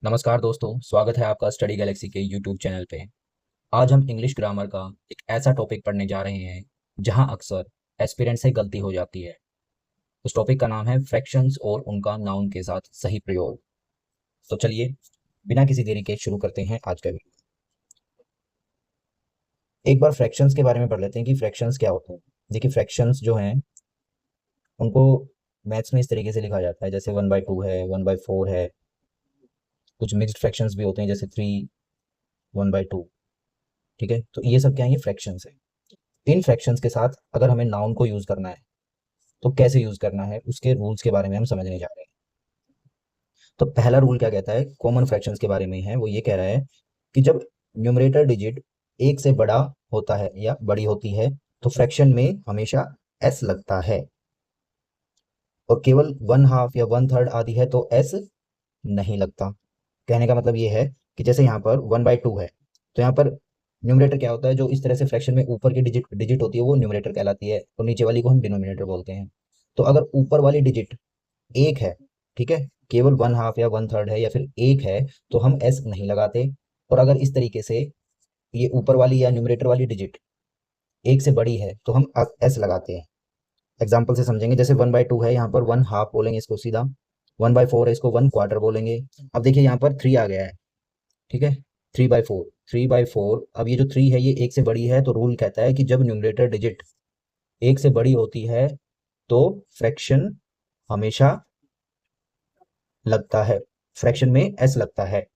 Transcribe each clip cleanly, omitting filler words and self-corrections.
नमस्कार दोस्तों, स्वागत है आपका स्टडी गैलेक्सी के यूट्यूब चैनल पे। आज हम इंग्लिश ग्रामर का एक ऐसा टॉपिक पढ़ने जा रहे हैं जहां अक्सर एस्पिरेंट से गलती हो जाती है। उस टॉपिक का नाम है फ्रैक्शंस और उनका नाउन के साथ सही प्रयोग। तो चलिए बिना किसी देरी के शुरू करते हैं आज का वीडियो। एक बार फ्रैक्शंस के बारे में पढ़ लेते हैं कि फ्रैक्शंस क्या होते हैं। देखिए, फ्रैक्शंस जो हैं उनको मैथ्स में इस तरीके से लिखा जाता है, जैसे 1/2 है, 1/4 है। कुछ मिक्स्ड फ्रैक्शंस भी होते हैं जैसे 3 1/2। ठीक है, तो ये सब क्या है, ये फ्रैक्शंस है। इन फ्रैक्शंस के साथ अगर हमें नाउन को यूज करना है तो कैसे यूज करना है, उसके रूल्स के बारे में हम समझने जा रहे हैं। तो पहला रूल क्या कहता है, कॉमन फ्रैक्शंस के बारे में है। वो ये कह रहा है कि जब न्यूमरेटर डिजिट एक से बड़ा होता है या बड़ी होती है तो फ्रैक्शन में हमेशा एस लगता है, और केवल 1/2 या 1/3 आदि है तो एस नहीं लगता। कहने का मतलब ये है कि जैसे यहाँ पर 1/2 है तो यहाँ पर न्यूमरेटर क्या होता है, जो इस तरह से फ्रैक्शन में ऊपर की डिजिट डिजिट होती है वो न्यूमरेटर कहलाती है, और नीचे वाली को हम डिनोमिनेटर बोलते हैं। तो अगर ऊपर वाली डिजिट एक है, ठीक है, केवल 1/2 या 1/3 है या फिर एक है, तो हम एस नहीं लगाते। और अगर इस तरीके से ये ऊपर वाली या न्यूमरेटर वाली डिजिट एक से बड़ी है तो हम एस लगाते हैं। एग्जाम्पल से समझेंगे, जैसे 1/2 है, यहाँ पर 1/2 बोलेंगे इसको सीधा। 1/4 है, इसको 1/4 बोलेंगे। अब देखिए यहाँ पर 3 आ गया है, ठीक है, 3/4। 3/4, अब ये जो 3 है ये एक से बड़ी है, तो रूल कहता है कि जब न्यूमरेटर डिजिट एक से बड़ी होती है तो फ्रैक्शन हमेशा लगता है, फ्रैक्शन में एस लगता है।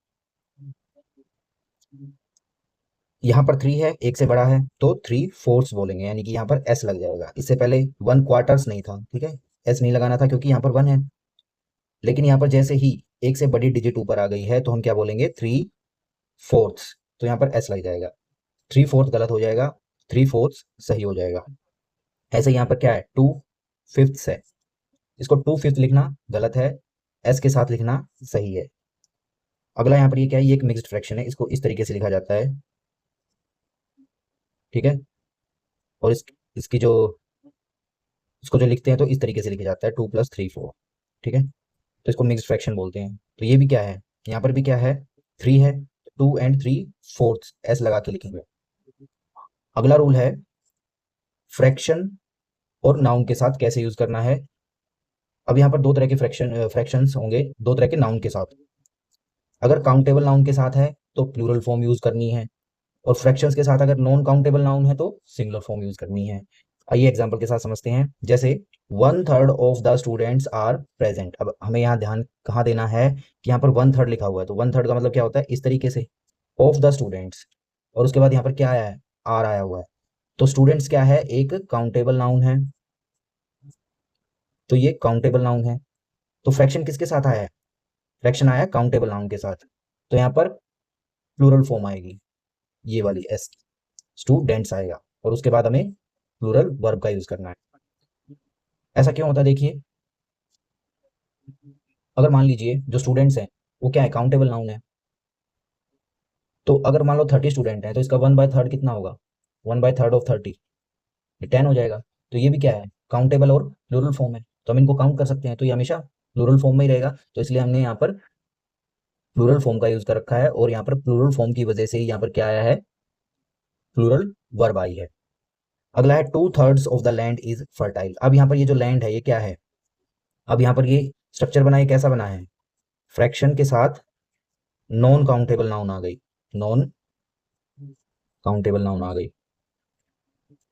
यहाँ पर 3 है, एक से बड़ा है, तो 3/4 बोलेंगे, यानी कि यहाँ पर एस लग जाएगा। इससे पहले 1/4 नहीं था, ठीक है, एस नहीं लगाना था क्योंकि यहाँ पर 1 है। लेकिन यहाँ पर जैसे ही एक से बड़ी डिजिट ऊपर आ गई है तो हम क्या बोलेंगे, 3/4, तो यहाँ पर एस लग जाएगा। 3/4 गलत हो जाएगा, 3/4 सही हो जाएगा। ऐसे यहाँ पर क्या है, 2/5 है, इसको 2/5 लिखना गलत है, एस के साथ लिखना सही है। अगला यहाँ पर ये क्या है, ये एक मिक्स्ड फ्रैक्शन है, इसको इस तरीके से लिखा जाता है, ठीक है। और इसकी जो इसको जो लिखते हैं तो इस तरीके से लिखा जाता है, 2+3/4, ठीक है। तो इसको मिक्स्ड फ्रैक्शन बोलते हैं। तो ये भी क्या है, यहाँ पर भी क्या है, 3 है, 2 और 3/4 एस लगा के लिखेंगे। अगला रूल है फ्रैक्शन और नाउन के साथ कैसे यूज करना है। अब यहाँ पर दो तरह के फ्रैक्शंस होंगे, दो तरह के नाउन के साथ। अगर काउंटेबल नाउन के साथ है तो प्लूरल फॉर्म यूज करनी है, और फ्रैक्शंस के साथ अगर नॉन काउंटेबल नाउन है तो सिंगुलर फॉर्म यूज करनी है। आइए एग्जांपल के साथ समझते हैं, जैसे 1/3 of the students are present. अब हमें यहाँ ध्यान कहाँ देना है कि यहाँ पर 1/3 लिखा हुआ है, तो 1/3 का मतलब क्या होता है, इस तरीके से ऑफ द स्टूडेंट्स, और उसके बाद यहाँ पर क्या आया है, आर आया हुआ है। तो स्टूडेंट्स क्या है, एक काउंटेबल नाउन है, तो ये काउंटेबल नाउन है। तो फ्रैक्शन किसके साथ आया है, फ्रैक्शन आया काउंटेबल नाउन के साथ, तो यहाँ पर प्लूरल फॉर्म आएगी, ये वाली एस, स्टूडेंट्स आएगा, और उसके बाद हमें प्लूरल वर्ब का यूज करना है। ऐसा क्यों होता है, देखिए, अगर मान लीजिए जो स्टूडेंट्स हैं वो क्या है, काउंटेबल नाउन है, तो अगर मान लो 30 स्टूडेंट हैं तो इसका 1/3 कितना होगा, 1/3 ऑफ 30, ये 10 हो जाएगा। तो ये भी क्या है, काउंटेबल और प्लूरल फॉर्म है, तो हम इनको काउंट कर सकते हैं, तो ये हमेशा प्लूरल फॉर्म में ही रहेगा। तो इसलिए हमने यहाँ पर प्लूरल फॉर्म का यूज कर रखा है, और यहाँ पर प्लूरल फॉर्म की वजह से ही यहाँ पर क्या आया है, प्लूरल वर्ब आई है। अगला है 2/3 of the land is fertile. अब यहाँ पर ये जो लैंड है ये क्या है, अब यहाँ पर ये स्ट्रक्चर बना है, कैसा बना है, फ्रैक्शन के साथ नॉन काउंटेबल नाउन आ गई, नॉन काउंटेबल नाउन आ गई।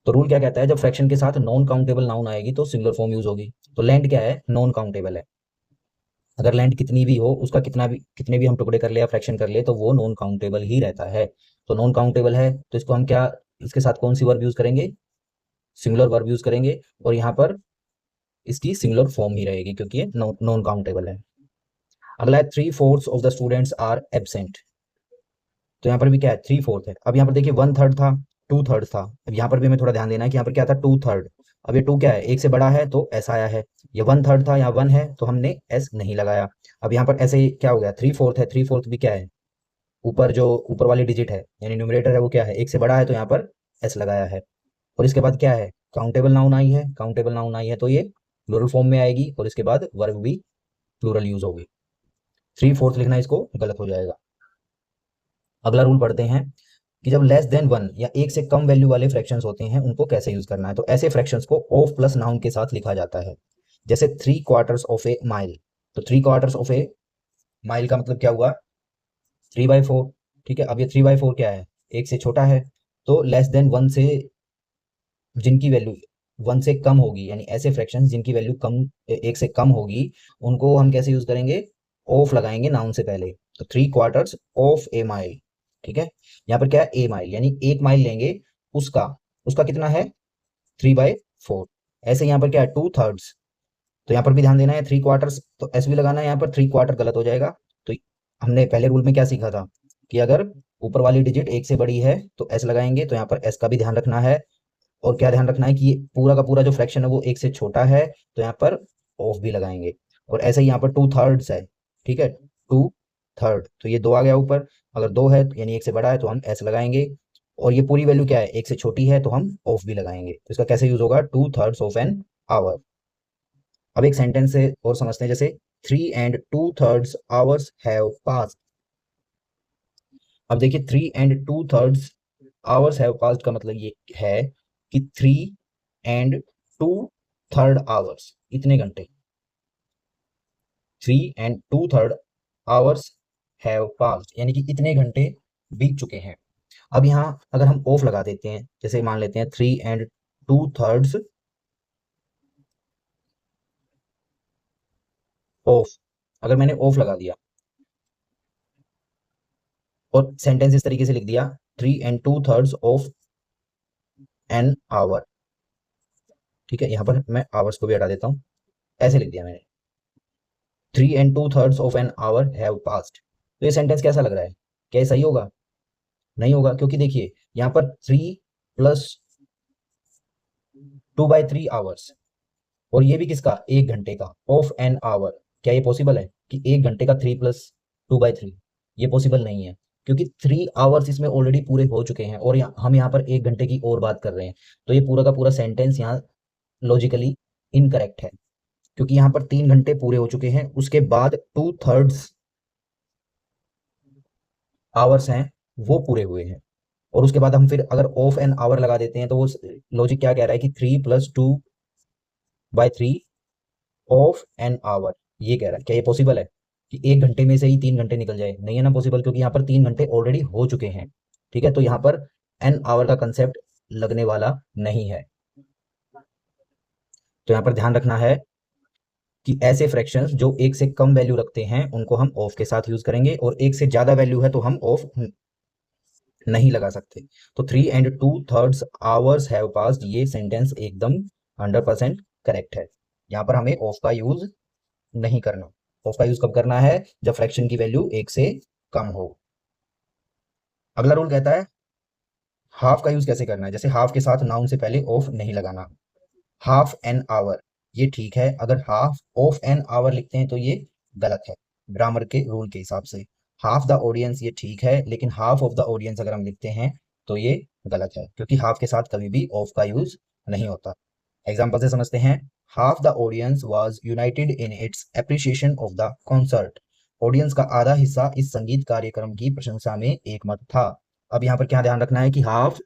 तो रूल क्या कहता है, जब फ्रैक्शन के साथ नॉन काउंटेबल नाउन आएगी तो सिंगुलर फॉर्म यूज होगी। तो लैंड क्या है, नॉन काउंटेबल है। अगर लैंड कितनी भी हो, उसका कितने भी हम टुकड़े कर ले या फ्रैक्शन कर ले तो वो नॉन काउंटेबल ही रहता है। तो नॉन काउंटेबल है तो इसको हम क्या, इसके साथ कौन सी वर्ब यूज करेंगे, सिंगुलर वर्ब यूज करेंगे, और यहाँ पर इसकी सिंगुलर फॉर्म ही रहेगी क्योंकि ये नॉन काउंटेबल है। अगला है 3/4 of the students are absent. तो यहाँ पर भी क्या है, 3/4 है। अब यहाँ पर देखिए 1/3 था, 2/3 था, अब यहाँ पर भी हमें थोड़ा ध्यान देना है कि यहाँ पर क्या था, 2/3। अब ये 2 क्या है, एक से बड़ा है तो ऐसा आया है। ये 1/3 था, यहाँ 1 है तो हमने एस नहीं लगाया। अब यहाँ पर ऐसे ही क्या हो गया, 3/4 है, 3/4 भी क्या है, ऊपर जो ऊपर वाली डिजिट है यानी न्यूमरेटर है वो क्या है, एक से बड़ा है, तो यहाँ पर एस लगाया है। और इसके बाद क्या है, काउंटेबल नाउन आई है, काउंटेबल नाउन आई है तो ये प्लूरल फॉर्म में आएगी, और इसके बाद वर्ब भी प्लूरल यूज होगी। 3/4 लिखना इसको गलत हो जाएगा। अगला रूल पढ़ते हैं कि जब लेस देन 1 या एक से कम वैल्यू वाले फ्रैक्शंस होते हैं उनको कैसे यूज करना है। तो ऐसे फ्रैक्शंस को ऑफ प्लस नाउन के साथ लिखा जाता है। जैसे 3/4 ऑफ ए माइल। तो 3/4 ऑफ ए माइल का मतलब क्या हुआ, 3/4। ठीक है, अब ये 3/4 क्या है, एक से छोटा है। तो लेस देन 1 से जिनकी वैल्यू 1 से कम होगी, यानी ऐसे फ्रैक्शंस जिनकी वैल्यू कम, एक से कम होगी, उनको हम कैसे यूज करेंगे, ऑफ लगाएंगे नाउन से पहले। तो 3/4 ऑफ ए माइल। ठीक है, यहाँ पर क्या है, ए माइल, यानी 1 माइल लेंगे, उसका उसका कितना है, 3/4। ऐसे यहाँ पर क्या है, 2/3। तो यहाँ पर भी ध्यान देना है, 3/4 तो एस भी लगाना है, यहाँ पर 3/4 गलत हो जाएगा। तो हमने पहले रूल में क्या सीखा था कि अगर ऊपर वाली डिजिट एक से बड़ी है तो एस लगाएंगे, तो यहाँ पर एस का भी ध्यान रखना है। और क्या ध्यान रखना है कि ये पूरा का पूरा जो फ्रैक्शन है वो एक से छोटा है, तो यहाँ पर ऑफ भी लगाएंगे। और ऐसे ही यहाँ पर 2/3 है। ठीक है, 2/3, तो ये 2 आ गया ऊपर। अगर 2 है यानी एक से बड़ा है तो हम एस लगाएंगे। और ये पूरी वैल्यू क्या है, एक से छोटी है, तो हम ऑफ भी लगाएंगे। तो इसका कैसे यूज होगा, 2/3 ऑफ एन आवर। अब एक सेंटेंस से और समझते हैं, जैसे 3 and 2/3 आवर्स हैव पास्ड। अब देखिए 3 and 2/3 आवर्स हैव पास्ड का मतलब ये है कि 3 and 2/3 आवर्स, इतने घंटे, 3 and 2/3 आवर्स हैव पास्ड, यानी कि इतने घंटे बीत चुके हैं। अब यहाँ अगर हम ऑफ लगा देते हैं, जैसे मान लेते हैं 3 and 2/3 ऑफ, अगर मैंने ऑफ लगा दिया और सेंटेंस इस तरीके से लिख दिया, 3 and 2/3 ऑफ एन आवर। ठीक है, यहाँ पर मैं आवर्स को भी हटा देता हूँ, ऐसे लिख दिया मैंने, 3 and 2/3 of an hour have passed. तो ये सेंटेंस कैसा लग रहा है, क्या ये सही होगा, नहीं होगा, क्योंकि देखिए यहाँ पर 3 + 2/3 आवर्स, और ये भी किसका, 1 घंटे का, ऑफ एन आवर। क्या ये पॉसिबल है कि 1 घंटे का 3 + 2/3, ये पॉसिबल नहीं है, क्योंकि 3 आवर्स इसमें ऑलरेडी पूरे हो चुके हैं और हम यहाँ पर 1 घंटे की और बात कर रहे हैं। तो ये पूरा का पूरा सेंटेंस यहाँ लॉजिकली इनकरेक्ट है, क्योंकि यहाँ पर 3 घंटे पूरे हो चुके हैं, उसके बाद 2/3 आवर्स हैं वो पूरे हुए हैं। और उसके बाद हम फिर अगर ऑफ एन आवर लगा देते हैं, तो वो लॉजिक क्या कह रहा है कि 3 + 2/3 ऑफ एन आवर, ये कह रहा है। क्या ये पॉसिबल है कि 1 घंटे में से ही 3 घंटे निकल जाए, नहीं है ना पॉसिबल, क्योंकि यहाँ पर 3 घंटे ऑलरेडी हो चुके हैं। ठीक है, तो यहाँ पर एन आवर का कंसेप्ट लगने वाला नहीं है। तो यहाँ पर ध्यान रखना है कि ऐसे फ्रैक्शंस जो एक से कम वैल्यू रखते हैं उनको हम ऑफ के साथ यूज करेंगे, और एक से ज्यादा वैल्यू है तो हम ऑफ नहीं लगा सकते। तो 3 and 2/3 आवर्स हैव पास्ड, ये सेंटेंस एकदम 100% करेक्ट है। यहाँ पर हमें ऑफ का यूज नहीं करना। ऑफ का यूज कब करना है, जब फ्रैक्शन की वैल्यू एक से कम हो। अगला रूल कहता है हाफ का यूज कैसे करना है। जैसे हाफ के साथ नाउन से पहले ऑफ नहीं लगाना। हाफ एन आवर, ये ठीक है, अगर हाफ ऑफ एन आवर लिखते हैं तो ये गलत है ग्रामर के रूल के हिसाब से। हाफ द ऑडियंस ये ठीक है, लेकिन हाफ ऑफ द ऑडियंस अगर हम लिखते हैं तो ये गलत है, क्योंकि हाफ के साथ कभी भी ऑफ का यूज नहीं होता। एग्जाम्पल से समझते हैं, half the audience was United in its appreciation of the concert. Audience का आधा हिस्सा इस संगीत कार्यक्रम की प्रशंसा में एकमत था। अब यहाँ पर क्या ध्यान रखना है कि हाफ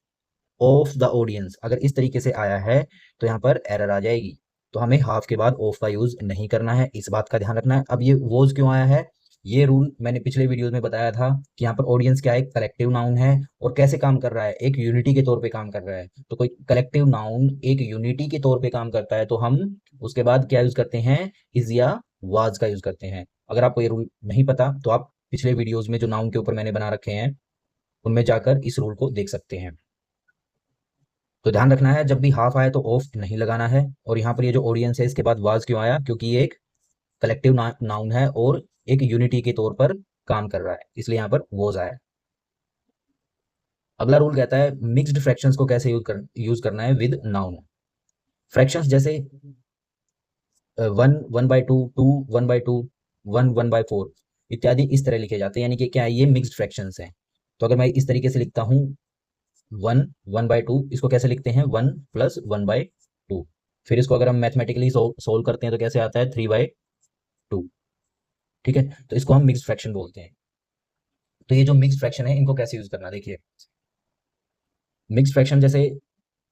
ऑफ द ऑडियंस अगर इस तरीके से आया है तो यहाँ पर एरर आ जाएगी, तो हमें हाफ के बाद ऑफ का यूज नहीं करना है, इस बात का ध्यान रखना है। अब ये वॉज क्यों आया है, ये रूल मैंने पिछले वीडियोस में बताया था कि यहाँ पर ऑडियंस क्या है, कलेक्टिव नाउन है, और कैसे काम कर रहा है, एक यूनिटी के तौर पे काम कर रहा है। तो कोई कलेक्टिव नाउन एक यूनिटी के तौर पे काम करता है तो हम उसके बाद क्या यूज करते हैं, इज या वाज का यूज करते हैं। अगर आपको ये रूल नहीं पता तो आप पिछले वीडियोज में जो नाउन के ऊपर मैंने बना रखे हैं उनमें जाकर इस रूल को देख सकते हैं। तो ध्यान रखना है जब भी हाफ आए तो ऑफ नहीं लगाना है। और यहाँ पर ये जो ऑडियंस है इसके बाद वाज क्यों आया, क्योंकि ये एक कलेक्टिव नाउन है और एक यूनिटी के तौर पर काम कर रहा है, इसलिए यहाँ पर वॉज आया। अगला रूल कहता है मिक्स्ड फ्रैक्शंस को कैसे यूज करना है विद नाउन। फ्रैक्शंस जैसे 1/2, 2 1/2, 1 1/4 इत्यादि इस तरह लिखे जाते हैं, यानी कि क्या है, ये मिक्स्ड फ्रैक्शंस हैं। तो अगर मैं इस तरीके से लिखता हूँ 1/2, इसको कैसे लिखते हैं, 1 + 1/2। फिर इसको अगर हम मैथमेटिकली सोल्व करते हैं तो कैसे आता है, 3/2। ठीक है, तो इसको हम मिक्स्ड फ्रैक्शन बोलते हैं। तो ये जो मिक्स्ड फ्रैक्शन है इनको कैसे यूज करना, देखिए मिक्स्ड फ्रैक्शन जैसे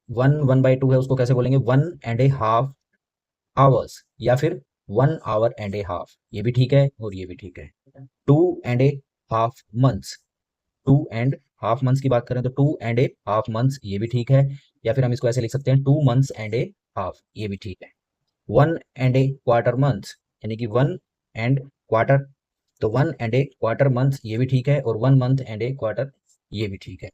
1/2 है, उसको कैसे बोलेंगे 1.5 आवर्स, या फिर 1 hour and a half, ये भी ठीक है और ये भी ठीक है। 2.5 months, 2.5 months की बात करें तो 2.5 months, ये भी ठीक है। या फिर हम इसको ऐसे लिख सकते हैं 2 months and a half, ये भी ठीक है। 1.25 months, यानी कि 1 and 1/4, तो 1.25 months ये भी ठीक है, और 1 month and 1/4 ये भी ठीक है।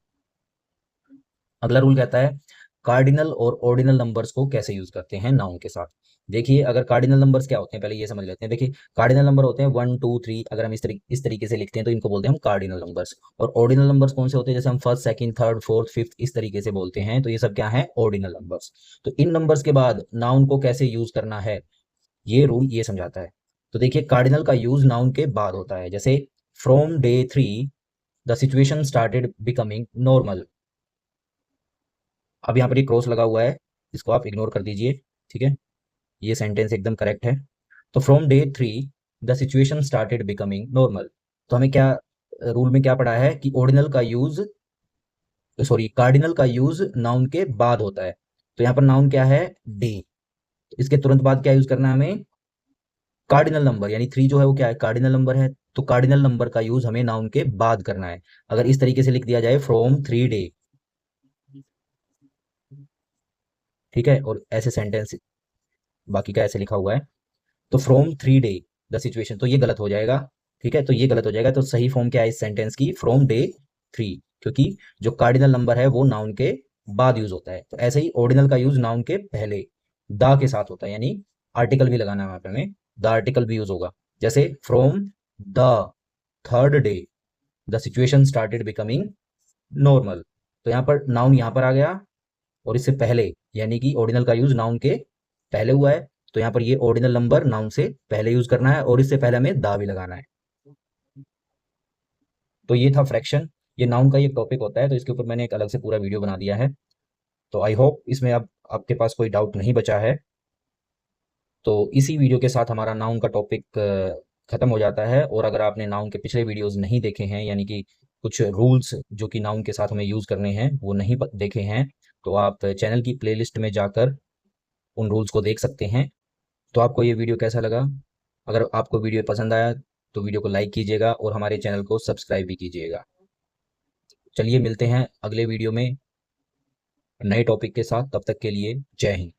अगला रूल कहता है कार्डिनल और ऑर्डिनल नंबर्स को कैसे यूज करते हैं नाउन के साथ। देखिए अगर कार्डिनल नंबर्स क्या होते हैं पहले ये समझ लेते हैं। देखिए कार्डिनल नंबर होते हैं 1 2 3, अगर हम इस तरीके से लिखते हैं तो इनको बोलते हैं हम कार्डिनल नंबर्स। और ऑर्डिनल नंबर्स कौन से होते हैं, जैसे हम first second third fourth fifth इस तरीके से बोलते हैं, तो ये सब क्या है ऑर्डिनल नंबर्स। तो इन नंबर्स के बाद नाउन को कैसे यूज करना है, ये रूल ये समझाता है। तो देखिए कार्डिनल का यूज नाउन के बाद होता है, जैसे from day 3 the situation started becoming normal. अब यहाँ पर ये क्रॉस लगा हुआ है, इसको आप इग्नोर कर दीजिए, ठीक है, ये सेंटेंस एकदम करेक्ट है। तो from day 3 the situation started becoming normal. तो हमें क्या रूल में क्या पढ़ा है कि ऑर्डिनल का यूज, सॉरी कार्डिनल का यूज नाउन के बाद होता है। तो यहाँ पर नाउन क्या है डे, इसके तुरंत बाद क्या यूज करना है हमें कार्डिनल नंबर, यानी 3 जो है वो क्या है कार्डिनल नंबर है। तो कार्डिनल नंबर का यूज हमें नाउन के बाद करना है। अगर इस तरीके से लिख दिया जाए फ्रॉम 3 day, ठीक है, और ऐसे सेंटेंस बाकी का ऐसे लिखा हुआ है, तो फ्रॉम 3 day द सिचुएशन, तो ये गलत हो जाएगा, ठीक है, तो ये गलत हो जाएगा। तो सही फॉर्म क्या है इस सेंटेंस की, फ्रॉम day 3, क्योंकि जो कार्डिनल नंबर है वो नाउन के बाद यूज होता है। तो ऐसे ही ऑर्डिनल का यूज नाउन के पहले द के साथ होता है, यानी आर्टिकल भी लगाना है वहां पे हमें, द आर्टिकल भी यूज होगा। जैसे from the 3rd day the situation started becoming normal. तो यहाँ पर नाउन यहाँ पर आ गया, और इससे पहले यानी कि ऑर्डिनल का यूज नाउन के पहले हुआ है, तो यहाँ पर ये ऑर्डिनल नंबर नाउन से पहले यूज करना है, और इससे पहले हमें दा भी लगाना है। तो ये था फ्रैक्शन, ये नाउन का ये टॉपिक होता है, तो इसके ऊपर मैंने एक अलग से पूरा वीडियो बना दिया है। तो आई होप इसमें अब आपके पास कोई डाउट नहीं बचा है। तो इसी वीडियो के साथ हमारा नाउन का टॉपिक खत्म हो जाता है। और अगर आपने नाउन के पिछले वीडियोस नहीं देखे हैं, यानी कि कुछ रूल्स जो कि नाउन के साथ हमें यूज करने हैं वो नहीं देखे हैं, तो आप चैनल की प्लेलिस्ट में जाकर उन रूल्स को देख सकते हैं। तो आपको ये वीडियो कैसा लगा, अगर आपको वीडियो पसंद आया तो वीडियो को लाइक कीजिएगा और हमारे चैनल को सब्सक्राइब भी कीजिएगा। चलिए मिलते हैं अगले वीडियो में नए टॉपिक के साथ, तब तक के लिए जय हिंद।